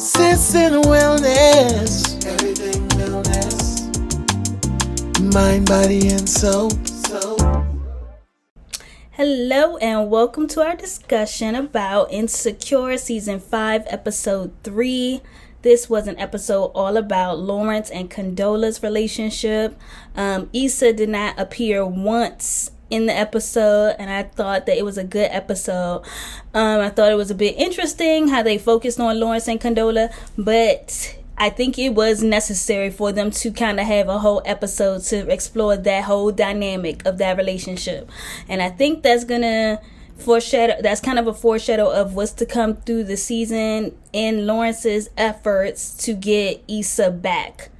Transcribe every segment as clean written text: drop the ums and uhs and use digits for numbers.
Sis and wellness, everything wellness, mind, body, and soul. Hello and welcome to our discussion about Insecure Season 5, Episode 3. This was an episode all about Lawrence and Condola's relationship. Issa did not appear once in the episode, and I thought that it was a good episode. I thought it was a bit interesting how they focused on Lawrence and Condola, but I think it was necessary for them to kind of have a whole episode to explore that whole dynamic of that relationship. And I think that's gonna that's kind of a foreshadow of what's to come through the season in Lawrence's efforts to get Issa back.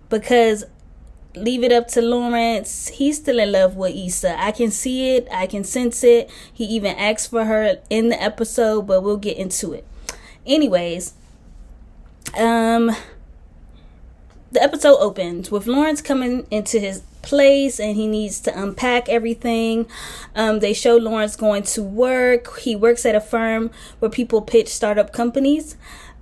Because leave it up to Lawrence, he's still in love with Issa. I can see it, I can sense it. He even asked for her in the episode, but we'll get into it. Anyways, the episode opens with Lawrence coming into his place and he needs to unpack everything. They show Lawrence going to work. He works at a firm where people pitch startup companies.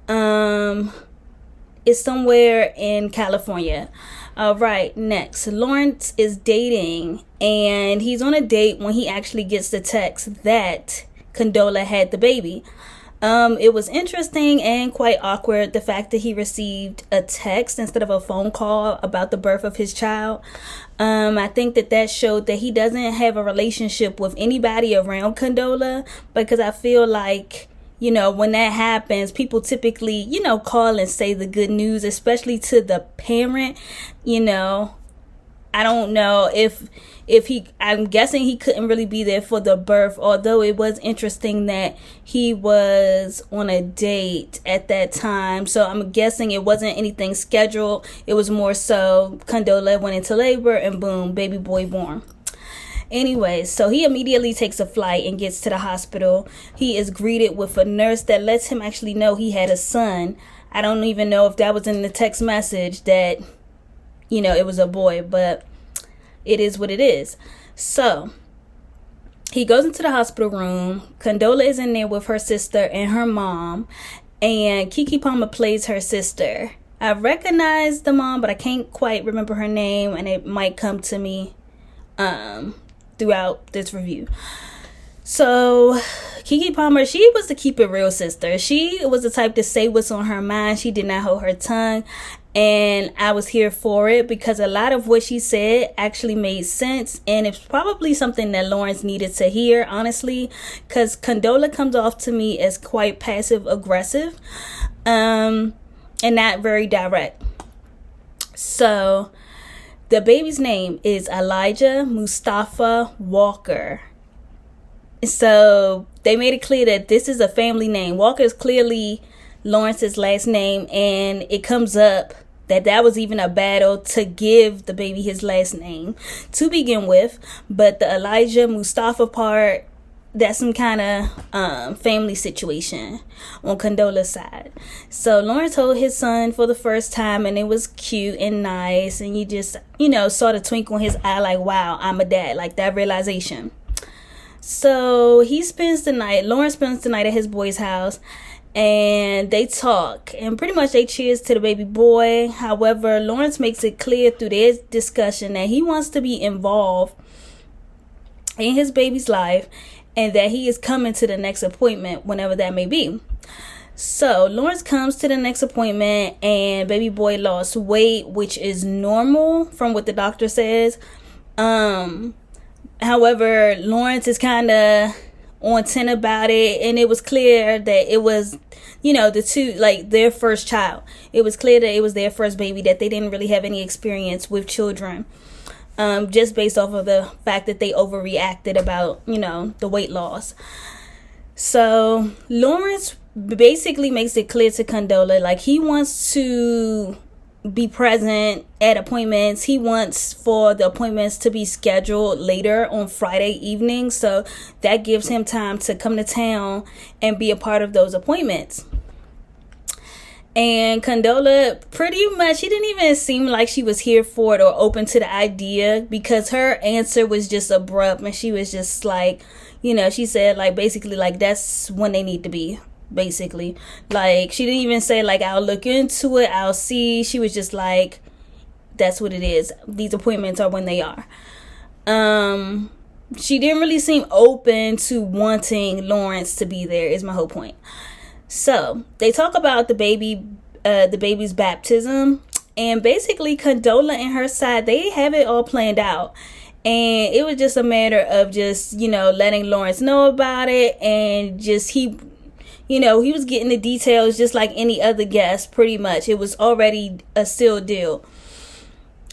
It's somewhere in California. All right, next, Lawrence is dating and he's on a date when he actually gets the text that Condola had the baby. It was interesting and quite awkward, the fact that he received a text instead of a phone call about the birth of his child. I think that showed that he doesn't have a relationship with anybody around Condola, because I feel like, you know, when that happens, people typically, you know, call and say the good news, especially to the parent. You know, I don't know if I'm guessing he couldn't really be there for the birth, although it was interesting that he was on a date at that time. So I'm guessing it wasn't anything scheduled. It was more so Condola went into labor and boom, baby boy born. Anyways, so he immediately takes a flight and gets to the hospital. He is greeted with a nurse that lets him actually know he had a son. I don't even know if that was in the text message that, you know, it was a boy, but it is what it is. So he goes into the hospital room. Condola is in there with her sister and her mom, and Keke Palmer plays her sister. I recognize the mom, but I can't quite remember her name, and it might come to me throughout this review. So Keke Palmer, she was the keep it real sister. She was the type to say what's on her mind. She did not hold her tongue, and I was here for it because a lot of what she said actually made sense, and it's probably something that Lawrence needed to hear, honestly, because Condola comes off to me as quite passive aggressive and not very direct. So the baby's name is Elijah Mustafa Walker. So they made it clear that this is a family name. Walker is clearly Lawrence's last name, and it comes up that was even a battle to give the baby his last name to begin with. But the Elijah Mustafa part, that's some kind of family situation on Condola's side. So Lawrence told his son for the first time, and it was cute and nice, and you just, you know, saw the twinkle in his eye like, wow, I'm a dad, like that realization. So Lawrence spends the night at his boy's house, and they talk, and pretty much they cheers to the baby boy. However, Lawrence makes it clear through their discussion that he wants to be involved in his baby's life, and that he is coming to the next appointment whenever that may be. So Lawrence comes to the next appointment, and baby boy lost weight, which is normal from what the doctor says. However, Lawrence is kind of on 10 about it, and it was clear that it was, you know, the two, like, their first child. It was clear that it was their first baby, that they didn't really have any experience with children, just based off of the fact that they overreacted about, you know, the weight loss. So Lawrence basically makes it clear to Condola, like, he wants to be present at appointments. He wants for the appointments to be scheduled later on Friday evening, so that gives him time to come to town and be a part of those appointments. And Condola, pretty much, she didn't even seem like she was here for it or open to the idea, because her answer was just abrupt, and she was just like, you know, she said, like, basically, like, that's when they need to be. basically. Like, she didn't even say, like, I'll look into it, I'll see. She was just like, that's what it is. These appointments are when they are. She didn't really seem open to wanting Lawrence to be there, is my whole point. So they talk about the baby's baptism, and basically Condola and her side, they have it all planned out, and it was just a matter of just, you know, letting Lawrence know about it, and just he was getting the details just like any other guest. Pretty much it was already a sealed deal.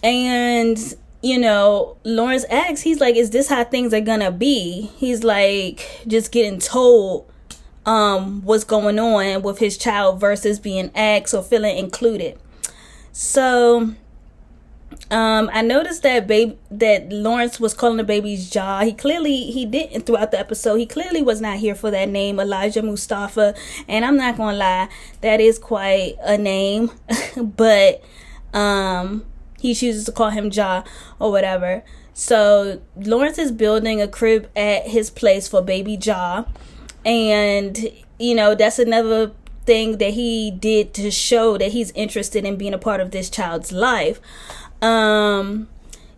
And you know, Lawrence asks, he's like, is this how things are gonna be? He's like, just getting told what's going on with his child versus being asked or feeling included. So I noticed that Lawrence was calling the baby's Ja. He didn't throughout the episode. He clearly was not here for that name, Elijah Mustafa. And I'm not gonna lie, that is quite a name. But he chooses to call him Ja or whatever. So Lawrence is building a crib at his place for baby Ja. And, you know, that's another thing that he did to show that he's interested in being a part of this child's life.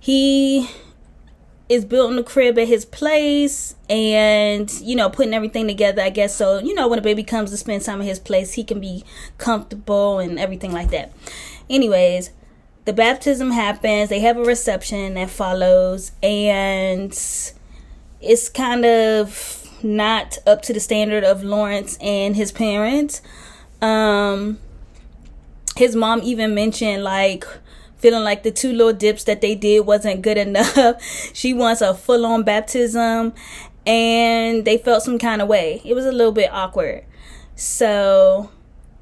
He is building a crib at his place and, you know, putting everything together, I guess. So, you know, when a baby comes to spend time at his place, he can be comfortable and everything like that. Anyways, the baptism happens. They have a reception that follows, and it's kind of not up to the standard of Lawrence and his parents. His mom even mentioned, like, feeling like the 2 little dips that they did wasn't good enough. She wants a full-on baptism, and they felt some kind of way. It was a little bit awkward. So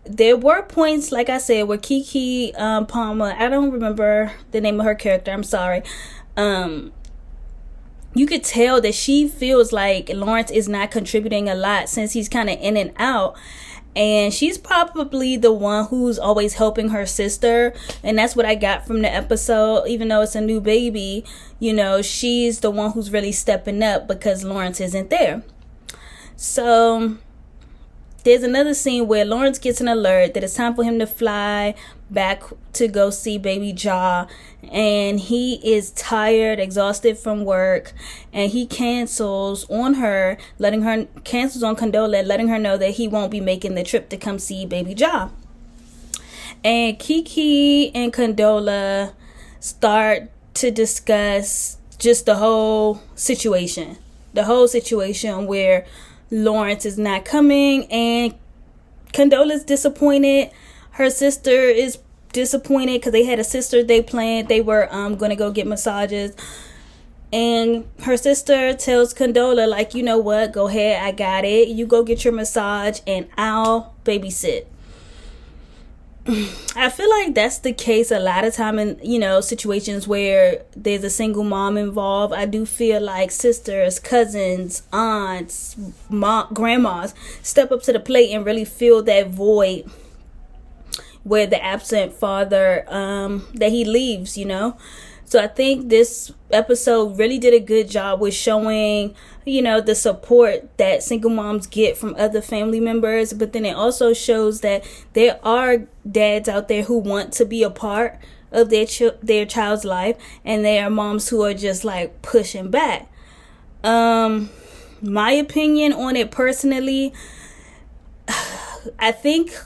there were points, like I said, where Keke Palmer, I don't remember the name of her character, I'm sorry. You could tell that she feels like Lawrence is not contributing a lot since he's kind of in and out. And she's probably the one who's always helping her sister. And that's what I got from the episode. Even though it's a new baby, you know, she's the one who's really stepping up because Lawrence isn't there. So there's another scene where Lawrence gets an alert that it's time for him to fly back to go see baby Ja, and he is tired, exhausted from work, and he cancels on Condola, letting her know that he won't be making the trip to come see baby Ja. And Keke and Condola start to discuss just the whole situation where Lawrence is not coming, and Condola's disappointed. Her sister is disappointed because they had a sister they planned. They were going to go get massages. And her sister tells Condola, like, you know what? Go ahead. I got it. You go get your massage and I'll babysit. I feel like that's the case a lot of time in, you know, situations where there's a single mom involved. I do feel like sisters, cousins, aunts, grandmas step up to the plate and really fill that void where the absent father that he leaves, you know. So I think this episode really did a good job with showing, you know, the support that single moms get from other family members. But then it also shows that there are dads out there who want to be a part of their child's life, and there are moms who are just like pushing back. My opinion on it personally, I think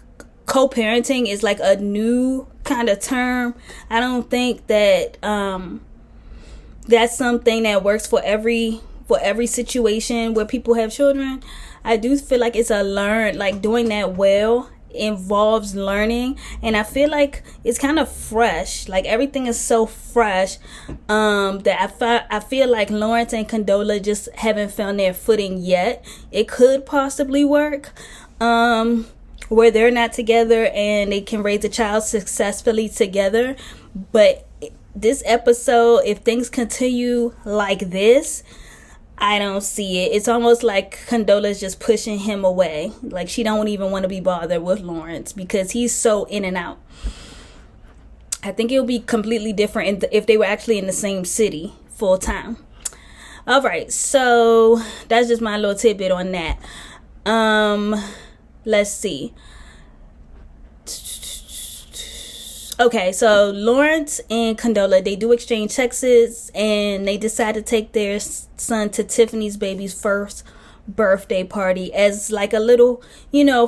co-parenting is like a new kind of term. I don't think that that's something that works for every situation where people have children. I do feel like it's doing that well involves learning, and I feel like it's kind of fresh. Like everything is so fresh that I feel like Lawrence and Condola just haven't found their footing yet. It could possibly work where they're not together and they can raise a child successfully together. But this episode, if things continue like this, I don't see it. It's almost like Condola's just pushing him away. Like she don't even want to be bothered with Lawrence because he's so in and out. I think it would be completely different if they were actually in the same city full time. All right, so that's just my little tidbit on that. let's see. Okay, so Lawrence and Condola, they do exchange texts, and they decide to take their son to Tiffany's baby's first birthday party as like a little,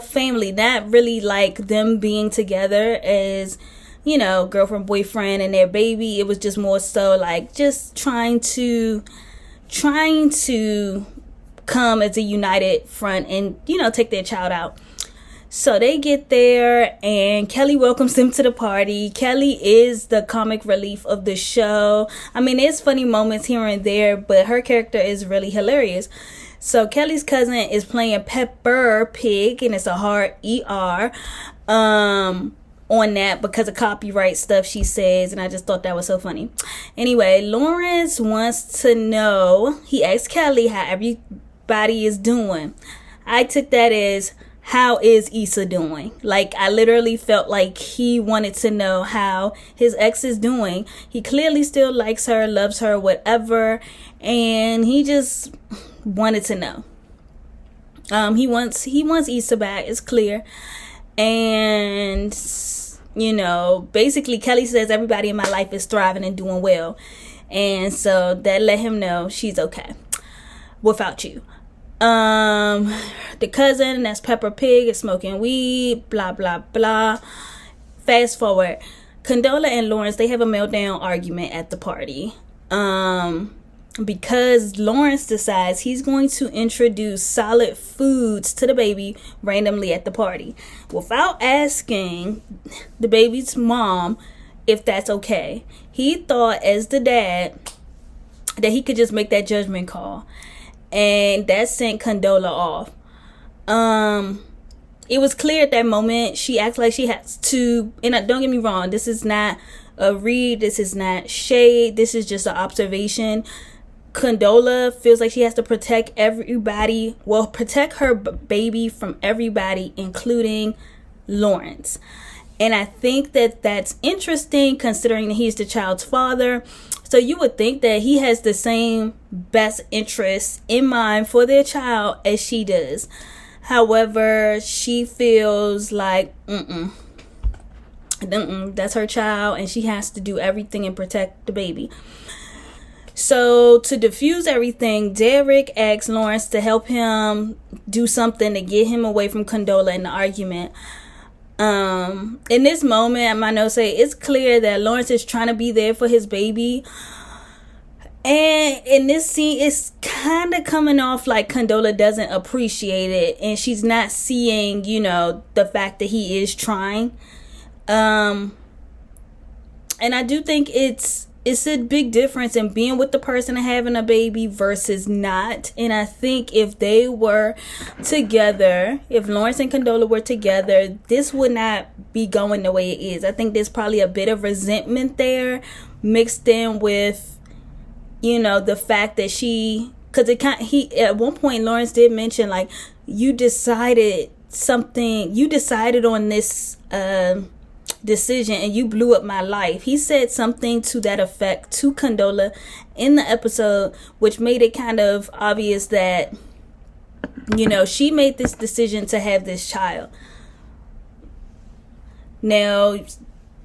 family. Not really like them being together as, girlfriend, boyfriend, and their baby. It was just more so like just trying to come as a united front and, take their child out. So they get there, and Kelly welcomes them to the party. Kelly is the comic relief of the show. I mean, there's funny moments here and there, but her character is really hilarious. So Kelly's cousin is playing Pepper Pig, and it's a hard ER on that because of copyright stuff she says, and I just thought that was so funny. Anyway, Lawrence wants to know, he asks Kelly how everybody is doing. I took that as, how is Issa doing? Like, I literally felt like he wanted to know how his ex is doing. He clearly still likes her, loves her, whatever, and he just wanted to know. He wants Issa back, it's clear. And basically Kelly says everybody in my life is thriving and doing well, and so that let him know she's okay without you. The cousin, that's Pepper Pig, is smoking weed, blah blah blah. Fast forward, Condola and Lawrence, they have a meltdown argument at the party, because Lawrence decides he's going to introduce solid foods to the baby randomly at the party without asking the baby's mom if that's okay. He thought, as the dad, that he could just make that judgment call, and that sent Condola off. It was clear at that moment she acts like she has to, and don't get me wrong, this is not a read, this is not shade, this is just an observation. Condola feels like she has to protect everybody, protect her baby from everybody, including Lawrence. And I think that that's interesting, considering that he's the child's father. So you would think that he has the same best interests in mind for their child as she does. However, she feels like, that's her child, and she has to do everything and protect the baby. So to diffuse everything, Derek asks Lawrence to help him do something to get him away from Condola in the argument. In this moment, my notes say it's clear that Lawrence is trying to be there for his baby. And in this scene, it's kind of coming off like Condola doesn't appreciate it, and she's not seeing, the fact that he is trying. And I do think it's a big difference in being with the person and having a baby versus not. And I think if they were together, if Lawrence and Condola were together, this would not be going the way it is. I think there's probably a bit of resentment there mixed in with, the fact that because at one point Lawrence did mention, like, you decided on this decision and you blew up my life. He said something to that effect to Condola in the episode, which made it kind of obvious that, she made this decision to have this child. Now,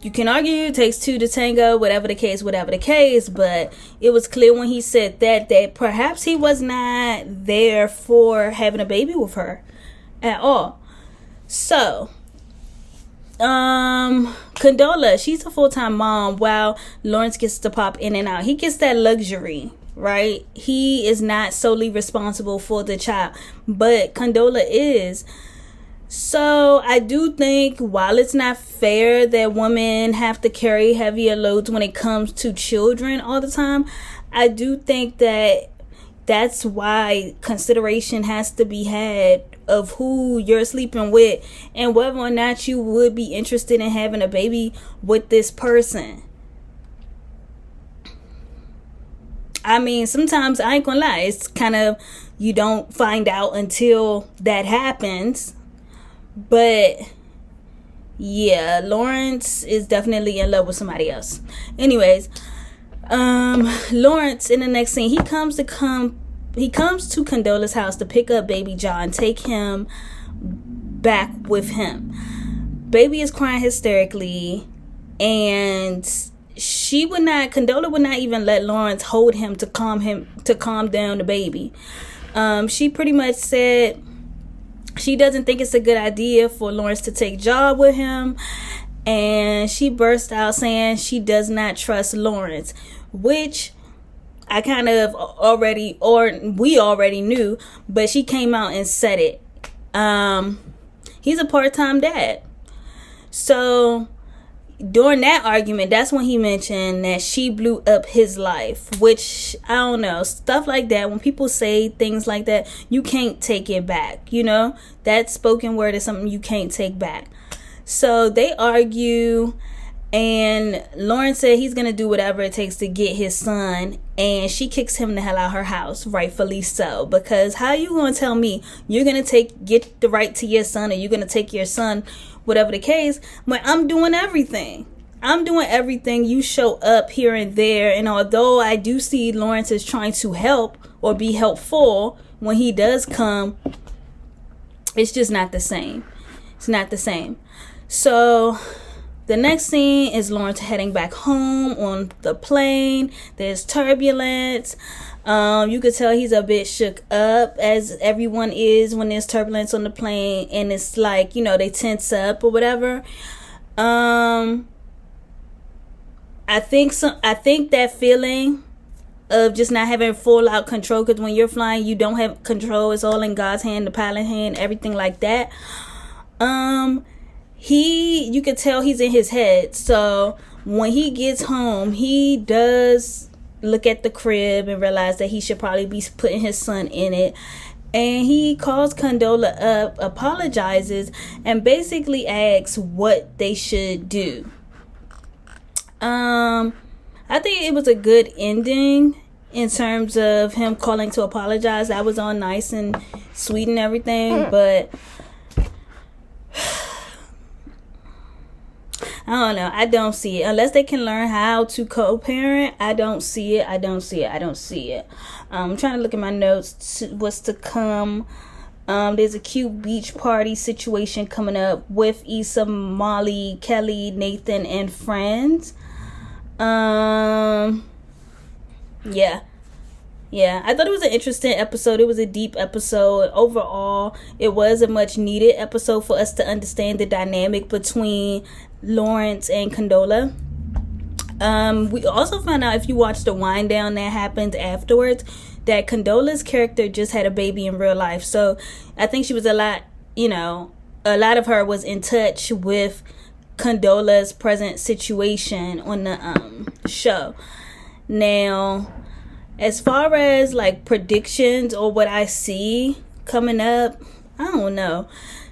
you can argue it takes two to tango, whatever the case, but it was clear when he said that perhaps he was not there for having a baby with her at all. So, Condola, she's a full-time mom while Lawrence gets to pop in and out. He gets that luxury, right? He is not solely responsible for the child, but Condola is. So I do think, while it's not fair that women have to carry heavier loads when it comes to children all the time, I do think that that's why consideration has to be had of who you're sleeping with and whether or not you would be interested in having a baby with this person. I mean, sometimes, I ain't gonna lie, it's kind of, you don't find out until that happens. But yeah, Lawrence is definitely in love with somebody else. Anyways, Lawrence, in the next scene, he comes to Condola's house to pick up baby John, take him back with him. Baby is crying hysterically, and Condola would not even let Lawrence hold him to calm down the baby. She pretty much said she doesn't think it's a good idea for Lawrence to take job with him, and she burst out saying she does not trust Lawrence, which I kind of we already knew, but she came out and said it. He's a part-time dad. So during that argument, that's when he mentioned that she blew up his life, which, I don't know, stuff like that. When people say things like that, you can't take it back. That spoken word is something you can't take back. So they argue, and Lawrence said he's going to do whatever it takes to get his son, and she kicks him the hell out of her house, rightfully so, because how you going to tell me you're going to get the right to your son, or you're going to take your son, whatever the case, when I'm doing everything. You show up here and there, and although I do see Lawrence is trying to help or be helpful when he does come, it's just not the same. It's not the same. So the next scene is Lawrence heading back home on the plane. There's turbulence. You could tell he's a bit shook up, as everyone is when there's turbulence on the plane, and it's like, they tense up or whatever. I think that feeling of just not having full out control, because when you're flying, you don't have control. It's all in God's hand, the pilot hand, everything like that. You could tell he's in his head. So when he gets home, he does look at the crib and realize that he should probably be putting his son in it. And he calls Condola up, apologizes, and basically asks what they should do. I think it was a good ending in terms of him calling to apologize. That was all nice and sweet and everything, but I don't know. I don't see it. Unless they can learn how to co-parent, I don't see it. I'm trying to look at my notes. What's to come? There's a cute beach party situation coming up with Issa, Molly, Kelly, Nathan, and friends. Yeah, I thought it was an interesting episode. It was a deep episode. Overall, it was a much needed episode for us to understand the dynamic between Lawrence and Condola. We also found out, if you watch the wind down that happened afterwards, that Condola's character just had a baby in real life. So I think she was a lot of her was in touch with Condola's present situation on the show. Now, as far as like predictions or what I see coming up, I don't know.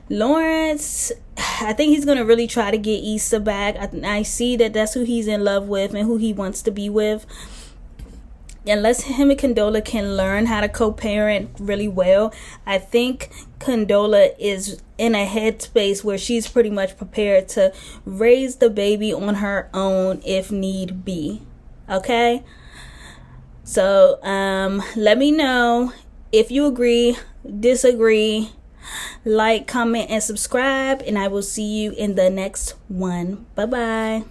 Lawrence, I think he's going to really try to get Issa back. I see that that's who he's in love with and who he wants to be with. Unless him and Condola can learn how to co-parent really well, I think Condola is in a headspace where she's pretty much prepared to raise the baby on her own if need be. Okay? So, let me know if you agree, disagree. Like, comment, and subscribe, and I will see you in the next one. Bye-bye.